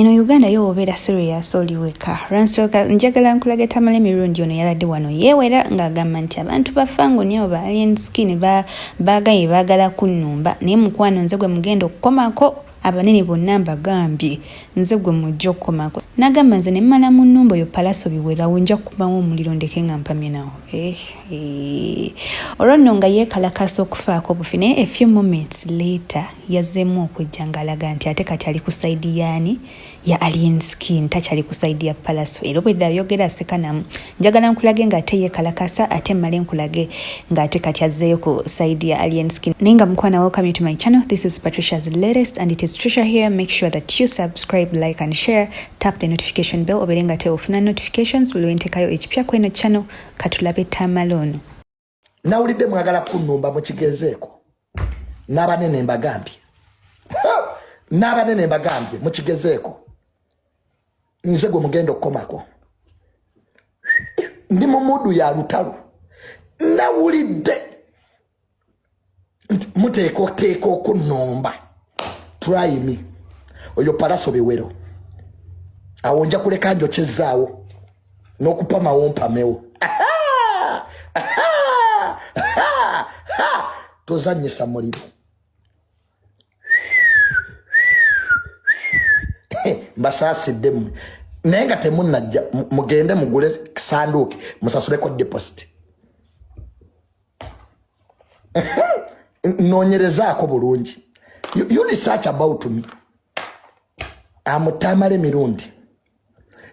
Eno Uganda yo obeera serious oli weka. Ransoka njagala nkulage Tamale mirundi ono yaladde wano yeewera ng'agamba nti abantu bafangu nnyo ba alien skin baagala kunnumba naye mukwano nze gwe mugenda okukomako abanene bonna mbagambye nze gwe mujja okukomako. N'agamba nze ne mmala mu nnumba oyo Pallaso biwerawo nja kukubamu omuliro ndeke nga mpamye nawo. Olwo nno nga yeekalakasa okufaako obufi naye a few moments later yazzeemu okujja ng'alaga nti ate kati ali ku saidi yaani ya alien skin takyali ku saidi ya Pallaso. Era bwe byogera aseka namu njagala nkulage ng'ate yeekalakasa ate mmale nkulage ng'ate kati azzeeyo ku saidi ya alien skin. Naye nga mukwana, welcome to my channel. This is Patricia's latest and it is Trisha here. Make sure that you subscribe, like and share. Tap the notification bell oberenga te ofuna notifications buli wentekayo ekipya kweno channel katulabe Tamale ono. Nawulidde mwagala kunnumba mukigezeeko. N'abanene mbagambye. N'abanene mbagambye mukigezeeko. Nze gwe mugenda okukomako. Ndi mu mudu ya lutalo. Nawulidde muteeko okunnumba. Try me. Oyo Pallaso biwero. Awo nja kuleka njokyezaawo n'okupa mawompamewo. Tozanyisa muliro. Mbasaasidde naye nga temunnajja mugende mugule sanduuki musasuleko deposit. Noonyerezaako bulungi. You research about me. I'm Tamale Mirundi,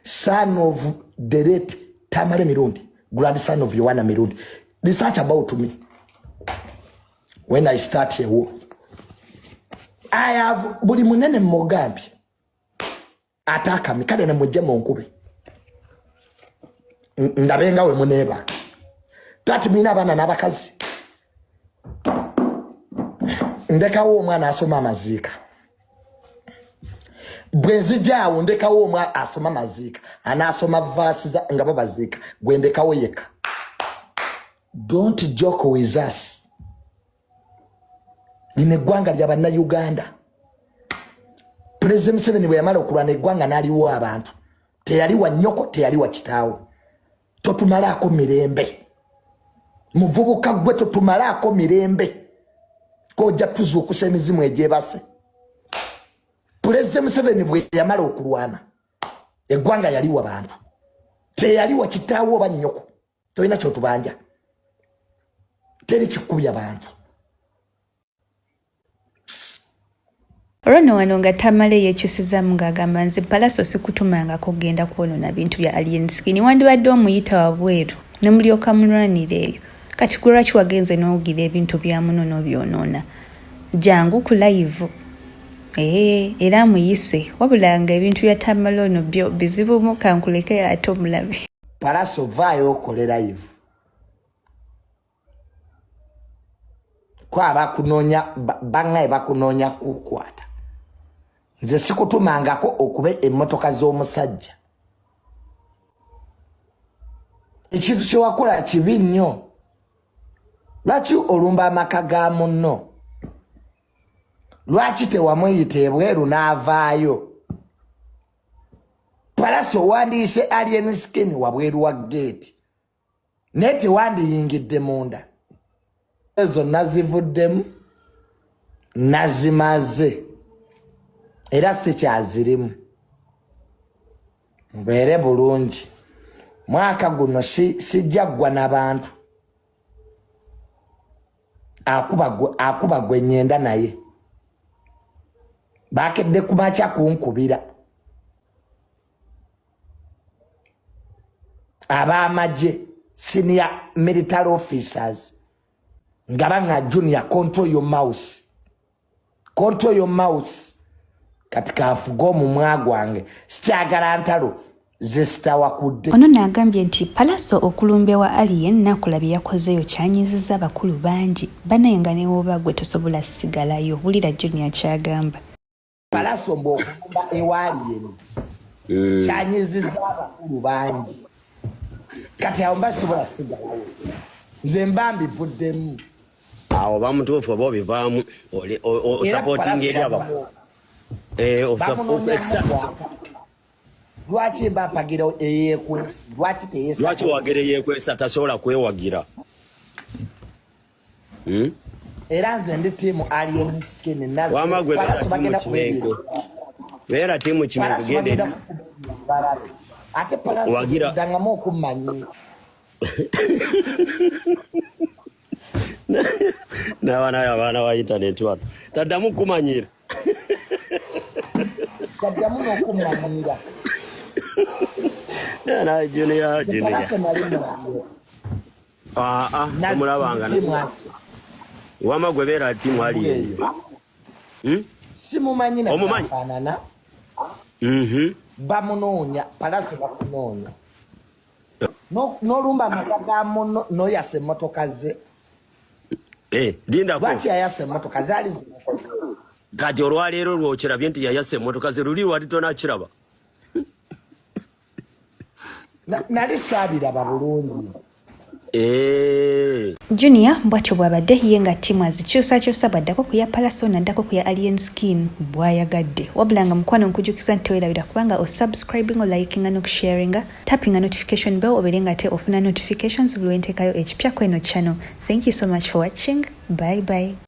son of the late Tamale Mirundi, grandson of Yohana Mirundi. Research about me. When I start here, I have buli munene Mogambi. Ataka mikade na mujema nkube. Ndabenga we muneba. Tati mina bana nabakazi. Ndekawo omwana asoma amazika. Bwenzijaawo ndekawo omwana asoma amazika. Anasoma verses nga babazika. Gwendekawo yeka. Don't joke with us. Nine gwanga ly'abanna Uganda. President Museveni bwe yamala okulwana eggwanga n'aliwo abantu. Teyali wa nnyoko, teyali wa kitaawo. Totumalaako mirembe. Muvubuka gwe totumalaako mirembe. Koja tuzuukusa emizimu egyebase. President Museveni bwe yamala okulwana eggwanga yaliwa bantu. Teyaliwa kitaawo oba nnyoko. Tolina kyotubanja. Teri kikubya bantu. Olwo wano nga Tamale yekyusiza ng'agamba nze Pallaso sikutumanga kugenda kwonona bintu bya alien skin. Wandibadde omuyita wabweru ne mulyoka mulwanire eyo. Kati kulwaki wagenze n'ogira ebintu bya munono byonona. Jangu ku live. Era muyise. Wabula nga ebintu bya Tamale ono byo bizibu mu kankuleke ate omulabe. Pallaso vaayo okole live. Kwa bakunoonya bangaye bakunoonya kukwata. Nze sikutumangako okube emmotoka z'omusajja. Ekintu kye wakola kibi nnyo. Lwaki olumba amaka ga munno? Lwaki tewamuyita ebweru n'avaayo? Pallaso wandiise alien skin wabweru wa gate. Naye tewandiyingidde munda. Ezo nazivuddemu nazimaze. Era sikyazirimu. Mbeere bulungi. Mwaka guno sijja ggwa n'abantu. Akuba gwe nnyenda naye. Bakedde kumakya kunkubira. Ab'amagye senior military officers nga banga junior, control your mouse. Control your mouse. Katika afuga omumwa gwange sikyagala ntalo zesitawa kudde. Ono n'agambye nti Pallaso okulumba wa alien nakulabye yakozeyo kyanyiziza abakulu bangi. Banaye nga ne woba gwe tosobola sigalayo. Wulira Junior kyagamba. Pallaso mbokulumba ewa alien kyanyiziza abakulu bangi. Kati awo mbasobola sigalayo. Nze mbambivuddemu. Awo bamutuufu oba obivaamu supporting eri abakulu. lwaki bapagira eyekwesi lwaki teyesa lwaki wagira eyekwesa tasobola kwewagira era nze ndi tiimu alien skin wamagwe beera tiimu kimengo gende ate Pallaso dangamu okumanyi n'abaana ba internet wano taddamu kumanyira taddamu n'okumanyira junior omulabanga wamagwe beera tiimu ali eyo simumanyi nafaanana bamunoonya Pallaso bakunoonya n'olumba amaka gamu noyasa emmotoka ze lindako lwaki yayasa emmotoka zaali kati olwaleero lwokirabye nti yayasa emmotoka ze luli lwali tonakiraba nali saabiraba bulungi Junior bwatyo bwabadde ye nga ttiimu azikyusakyusa bwaddako ku ya Pallaso naddako ku ya alien skin bwayagadde wabula nga mukwano nkujukiza nti tewerabira kubanga osubscribinga olikinga n'okusharinga tappinga notification bell obeere nga te ofuna notifications buli lwenteekayo ekipya kweno channel. Thank you so much for watching. Bye bye.